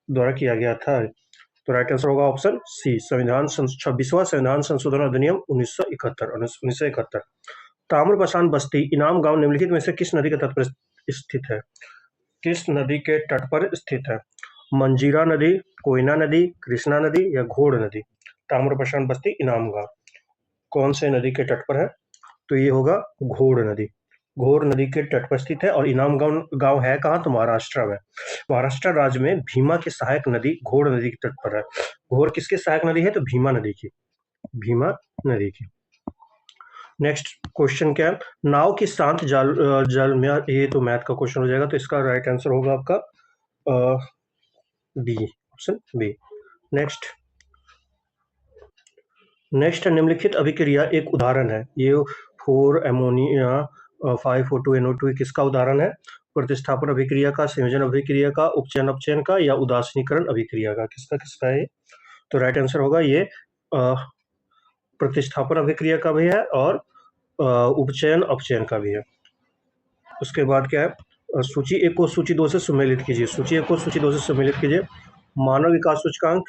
[SPEAKER 1] द्वारा किया गया था? तो राइट आंसर होगा ऑप्शन सी, 26वां संविधान संशोधन अधिनियम 1971। ताम्रपाषाण बस्ती इनाम गांव निम्नलिखित में से किस नदी के तट पर स्थित है? किस नदी के तट पर स्थित है? मंजीरा नदी, कोयना नदी, कृष्णा नदी या घोड़ नदी? ताम्रप्रशांत बस्ती, इनाम गांव। कौन से नदी के तट पर है? तो ये होगा घोड़ नदी। घोड़ नदी के तट पर स्थित है। और इनाम गांव है कहाँ? तो महाराष्ट्र में। महाराष्ट्र राज्य में भीमा की सहायक नदी घोड़ नदी के तट पर है। घोड़ किसकी सहायक नदी है? तो भीमा नदी की। भीमा नदी की। नेक्स्ट क्वेश्चन क्या है? नाव की शांत जल में, ये तो मैथ का क्वेश्चन हो जाएगा, तो इसका राइट आंसर होगा आपका बी, ऑप्शन बी। नेक्स्ट निम्नलिखित अभिक्रिया एक उदाहरण है। ये 4 अमोनिया 5O2 NO2 किसका उदाहरण है? प्रतिस्थापन अभिक्रिया का, संयोजन अभिक्रिया का, उपचयन अपचयन का या उदासीनीकरण अभिक्रिया का? किसका है? तो राइट आंसर होगा ये प्रतिस्थापन अभिक्रिया का भी है और उपचयन अपचयन का भी है। उसके बाद क्या है? सूची 1 को सूची 2 से सम्मिलित कीजिए। सूची 1 को सूची 2 से सम्मिलित कीजिए। मानव विकास सूचकांक,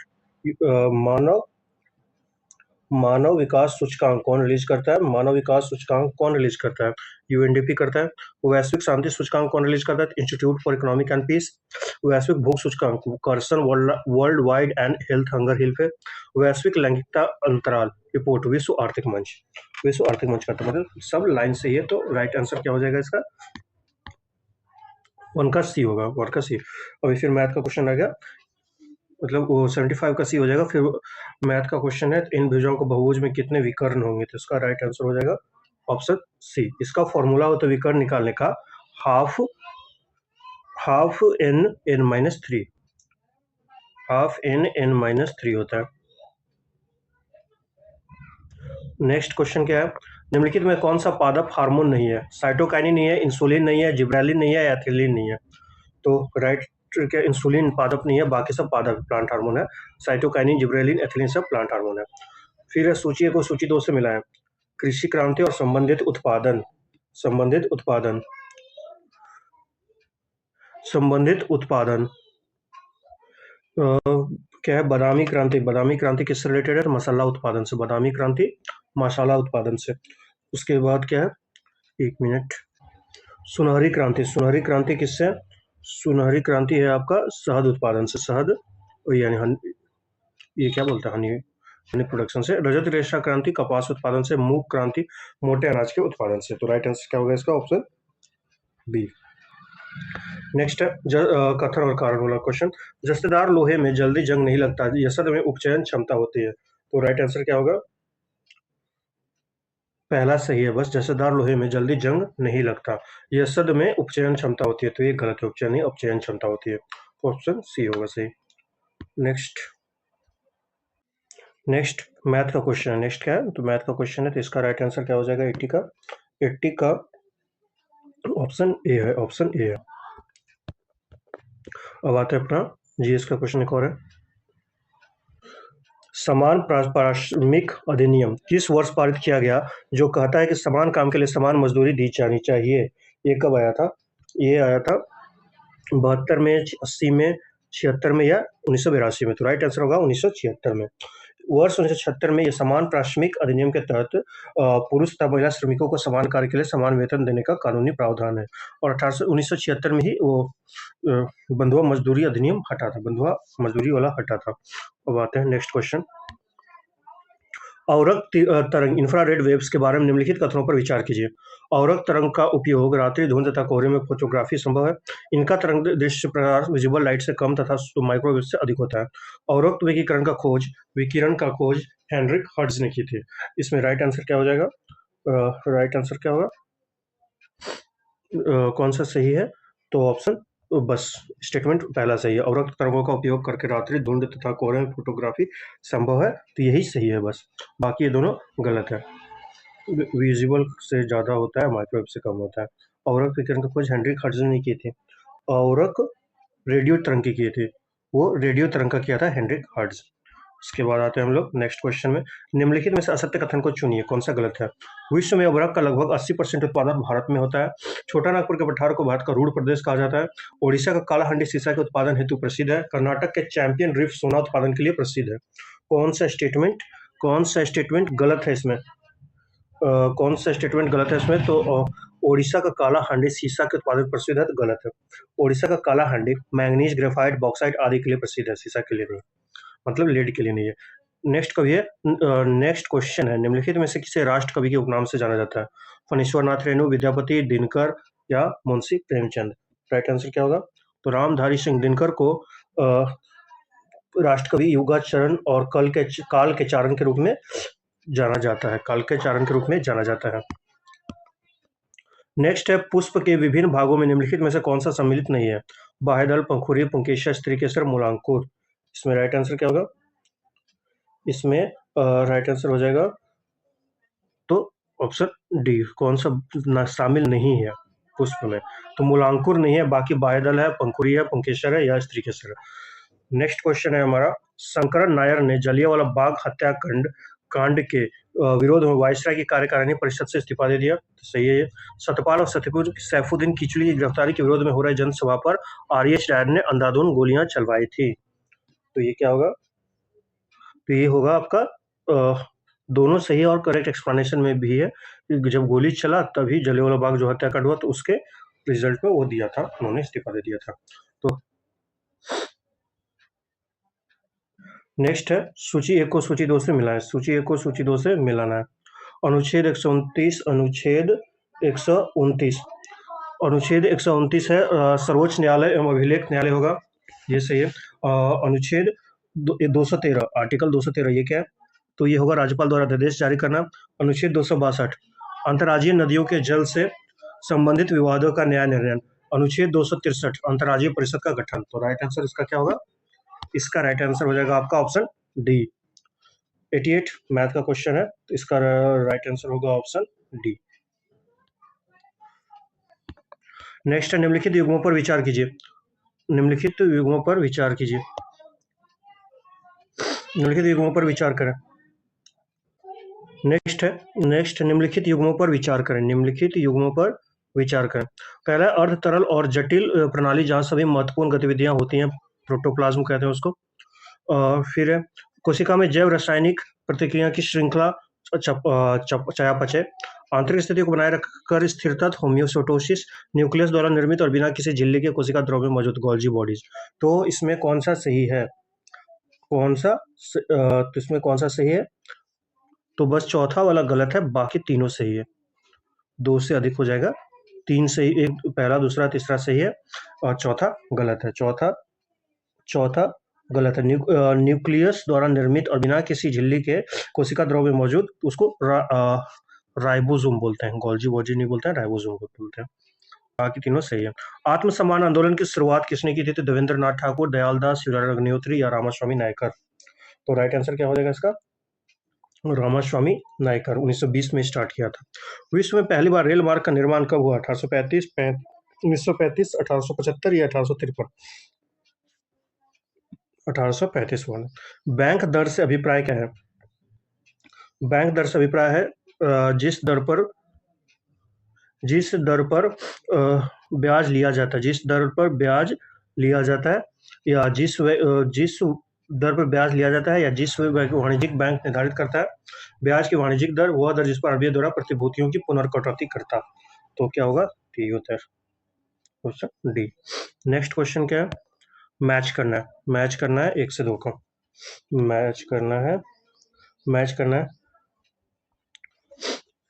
[SPEAKER 1] मानव विकास सूचकांक कौन रिलीज करता है? मानव विकास सूचकांक कौन रिलीज करता है? यूएनडीपी करता है। वैश्विक शांति सूचकांक कौन रिलीज करता है? Institute for economic and peace. वैश्विक भूख सूचकांक Concern Worldwide and health hunger health है। वैश्विक लैंगिकता अंतराल रिपोर्ट विश्व आर्थिक मंच। विश्व आर्थिक मंच करता है। मतलब सब लाइन से ही है, तो राइट आंसर क्या हो जाएगा इसका? 1 का सी होगा, 1 का सी। अभी फिर मैथ का क्वेश्चन आ गया, मतलब वो 75 का सी हो जाएगा। फिर मैथ का क्वेश्चन है, इन भुजाओं को बहुभुज में कितने विकर्ण होंगे? तो इसका राइट आंसर हो जाएगा ऑप्शन सी। इसका फॉर्मूला होता है विकर्ण निकालने का, हाफ n-3, हाफ n-3 होता है। नेक्स्ट क्वेश्चन क्या है? निम्नलिखित में कौन सा पादप हार्मोन नहीं है? साइटोकाइनिन नहीं है, इंसुलिन नहीं है, जिब्रेलिन नहीं है, एथिलीन नहीं है। तो राइट क्या? इंसुलिन पादप नहीं है, बाकी सब पादप प्लांट हार्मोन है। साइटोकाइनिन, जिब्रेलिन, एथिलीन सब प्लांट हार्मोन है। फिर सूची को सूची 2 से मिला है। कृषि क्रांति और संबंधित उत्पादन, क्या है? बादामी क्रांति किससे रिलेटेड है? तो मसाला उत्पादन से। बादामी क्रांति मसाला उत्पादन से। उसके बाद क्या है? 1 मिनट। सुनहरी क्रांति किससे? सुनहरी क्रांति है आपका शहद उत्पादन से। शहद यानी ये क्या बोलते हैं, हनी प्रोडक्शन से। रजत रेशा क्रांति कपास उत्पादन से। मूंग क्रांति मोटे अनाज के उत्पादन से। तो राइट आंसर क्या होगा इसका? Option B. नेक्स्ट है कथन और कारण वाला क्वेश्चन। जस्तेदार लोहे में जल्दी जंग नहीं लगता, यसद में उपचयन क्षमता होती है। तो राइट आंसर क्या होगा? पहला सही है बस, जस्तेदार लोहे में जल्दी जंग नहीं लगता, यसद में उपचयन क्षमता होती है। तो ये गलत है, उपचयन नहीं अपचयन क्षमता होती है। ऑप्शन सी होगा सही। नेक्स्ट मैथ का क्वेश्चन है। नेक्स्ट क्या है? तो मैथ का क्वेश्चन है, तो इसका राइट आंसर क्या हो जाएगा? 80 का ऑप्शन ए है, ऑप्शन ए है। अब आते हैं अपना जीएस का क्वेश्चन एक और है। समान पारिश्रमिक अधिनियम किस वर्ष पारित किया गया, जो कहता है कि समान काम के लिए समान मजदूरी दी जानी चाहिए? ये कब आया था? ये आया था 72 में, 80 में, 76 में या 1982 में? तो राइट आंसर होगा 1976 में। वर्ष 1976 में ये समान पारिश्रमिक अधिनियम के तहत पुरुष तथा महिला श्रमिकों को समान कार्य के लिए समान वेतन देने का कानूनी प्रावधान है। और 1976 में ही वो बंधुआ मजदूरी अधिनियम हटा था, बंधुआ मजदूरी वाला हटा था। अब आते हैं नेक्स्ट क्वेश्चन। अवरक्त तरंग इंफ्रारेड वेव्स के बारे में निम्नलिखित कथनों पर विचार कीजिए। अवरक्त तरंग का उपयोग रात्रि धुंध तथा कोहरे में फोटोग्राफी संभव है। इनका तरंग दृश्य प्रकाश विजिबल लाइट से कम तथा माइक्रोवेव से अधिक होता है। अवरक्त विकिरण का खोज हेनरिक हर्ट्ज ने की थी। इसमें राइट आंसर क्या हो जाएगा? राइट आंसर क्या होगा? कौन सा सही है? तो ऑप्शन बस स्टेटमेंट पहला सही है। अवरक्त तरंगों का उपयोग करके रात्रि धुंध तथा कोहरे में फोटोग्राफी संभव है, तो यही सही है बस, बाकी ये दोनों गलत है। विजिबल से ज़्यादा होता है, माइक्रोवेव से कम होता है। अवरक्त विकिरण का खोज हेनरिक हर्ट्ज ने की थी। अवरक्त रेडियो तरंग की थी, वो रेडियो तरंग का किया था हेनरिक हर्ट्ज। इसके बाद आते हैं हम लोग नेक्स्ट क्वेश्चन में। निम्नलिखित में से असत्य कथन को चुनिए, कौन सा गलत है? विश्व में अवरक्त का लगभग 80% उत्पादन भारत में होता है। छोटा नागपुर के पठार को भारत का रूढ़ प्रदेश कहा जाता है। ओडिशा का कालाहांडी सीसा के उत्पादन हेतु प्रसिद्ध है। कर्नाटक के चैंपियन रिफ सोना उत्पादन के लिए प्रसिद्ध है। कौन सा स्टेटमेंट गलत है इसमें? कौन सा स्टेटमेंट गलत है इसमें? तो ओडिशा का काला हांडी सीसा के उत्पादन पर प्रसिद्ध है, तो गलत है। ओडिशा का काला हांडी मैंगनीज, ग्रेफाइट, बॉक्साइट आदि के लिए प्रसिद्ध है, सीसा के लिए नहीं, मतलब लेड के लिए नहीं है। नेक्स्ट कवि है, नेक्स्ट क्वेश्चन है, निम्नलिखित में से किसे राष्ट्र कवि के उपनाम से जाना जाता है? फणीश्वरनाथ रेणु, विद्यापति, दिनकर या मुंशी प्रेमचंद? राइट आंसर क्या होगा? तो रामधारी सिंह दिनकर को राष्ट्रकवि, युगाचरण और काल के चारण के रूप में जाना जाता है, काल के चारण के रूप में जाना जाता है। नेक्स्ट है, पुष्प के विभिन्न भागों में निम्नलिखित में से कौन सा सम्मिलित नहीं है? बाह्यदल, पंखुड़ी, पुंकेसर, स्त्रीकेसर, मूलांकुर। इसमें राइट आंसर क्या होगा? इसमें राइट आंसर हो जाएगा तो ऑप्शन डी, कौन सा शामिल नहीं है पुष्प में? तो मूलांकुर नहीं है, बाकी बाह्यदल है, पंखुड़ी है, पुंकेसर है या स्त्रीकेसर है। नेक्स्ट क्वेश्चन है हमारा, शंकरन नायर ने जलियांवाला बाग हत्याकांड के विरोध में वायसराय की कार्यकारिणी परिषद से इस्तीफा दे दिया, तो सही है ये। सतपाल और सैफुद्दीन किचलू की गिरफ्तारी के विरोध में हो रही जनसभा पर आर.एच. डायर ने अंधाधुंध गोलियां चलवाई थी, तो ये क्या होगा? तो ये होगा आपका दोनों सही और करेक्ट एक्सप्लेनेशन में भी है। जब गोली चला तभी जलियांवाला बाग जो हत्याकांड हुआ, तो उसके रिजल्ट में वो दिया था, उन्होंने इस्तीफा दे दिया था। तो नेक्स्ट है, सूची 1 को सूची 2 से मिलाएं। सूची 1 को सूची 2 से मिलाना है। अनुच्छेद 129, अनुच्छेद 129, अनुच्छेद 129 है सर्वोच्च न्यायालय एवं अभिलेख न्यायालय होगा, ये सही है। अनुच्छेद 213, आर्टिकल 213 ये क्या है? तो ये होगा राज्यपाल द्वारा अध्यादेश जारी करना। अनुच्छेद 262, अंतर्राज्यीय नदियों के जल से संबंधित विवादों का न्याय निर्णय। अनुच्छेद 263, अंतर्राज्यीय परिषद का गठन। तो राइट आंसर इसका क्या होगा? इसका राइट आंसर हो जाएगा आपका ऑप्शन डी। 88 मैथ का क्वेश्चन है, तो इसका राइट आंसर होगा ऑप्शन डी। नेक्स्ट है, निम्नलिखित युग्मों पर विचार कीजिए। निम्नलिखित युग्मों पर विचार कीजिए, निम्नलिखित युग्मों पर विचार करें। नेक्स्ट है, नेक्स्ट निम्नलिखित युग्मों पर विचार करें, निम्नलिखित युग्मों पर विचार करें। पहला, अर्ध तरल और जटिल प्रणाली जहां सभी महत्वपूर्ण गतिविधियां होती हैं, प्रोटोप्लाज्म कहते हैं उसको। फिर है, कोशिका में जैव रासायनिक प्रतिक्रिया की श्रृंखला चयापचय, आंतरिक स्थिति को बनाए रखकर स्थिरता होम्योस्टोसिस, न्यूक्लियस द्वारा निर्मित और बिना किसी झिल्ली के कोशिका द्रव में मौजूद गोल्जी बॉडीज। तो इसमें कौन सा सही है? कौन सा तो इसमें कौन सा सही है? तो बस चौथा वाला गलत है, बाकी तीनों सही है। 2 से अधिक हो जाएगा, 3 सही, एक पहला, दूसरा, तीसरा सही है और चौथा गलत है। चौथा गलत है। न्यूक्लियस द्वारा निर्मित और बिना किसी झिल्ली के कोशिका द्रव में मौजूद, उसको राइबोसोम बोलते हैं, गोल्जी बॉडी नहीं बोलते हैं, राइबोसोम बोलते हैं। बाकी तीनों सही है। आत्मसम्मान आंदोलन की शुरुआत किसने की थी? तो देवेंद्र नाथ ठाकुर, दयालदास, शिवराम अग्निहोत्री या रामास्वामी नायकर? तो राइट आंसर क्या हो जाएगा इसका? रामास्वामी नायकर, 1920 में स्टार्ट किया था। विश्व में पहली बार रेल मार्ग का निर्माण कब हुआ? 1835, 1935, 1875 या 1853? 1835 वाला। बैंक दर से अभिप्राय क्या है? बैंक दर से अभिप्राय है जिस दर पर ब्याज लिया जाता है, जिस दर पर ब्याज लिया जाता है, या जिस दर पर ब्याज लिया जाता है, या जिस वाणिज्यिक बैंक निर्धारित करता है ब्याज की वाणिज्यिक दर, वह दर जिस पर आरबीआई द्वारा प्रतिभूतियों की पुनर्कटौती करता। तो क्या होगा? टी होता है, क्वेश्चन डी। नेक्स्ट क्वेश्चन क्या है? मैच करना है, मैच करना है 1 से 2 का, मैच करना है, मैच करना है।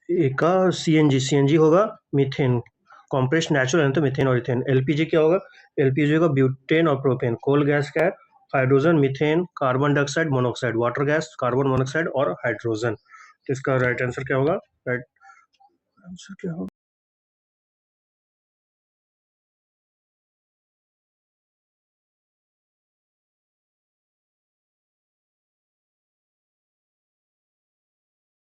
[SPEAKER 1] एक का सीएनजी होगा मीथेन, कॉम्प्रेस्ड नेचुरल है तो मीथेन और इथेन। एलपीजी क्या होगा? एलपीजी होगा ब्यूटेन और प्रोपेन। कोल गैस क्या है? Hydrogen, methane, carbon dioxide, monoxide. Water gas, carbon monoxide और हाइड्रोजन। तो इसका राइट आंसर क्या होगा? राइट आंसर क्या होगा?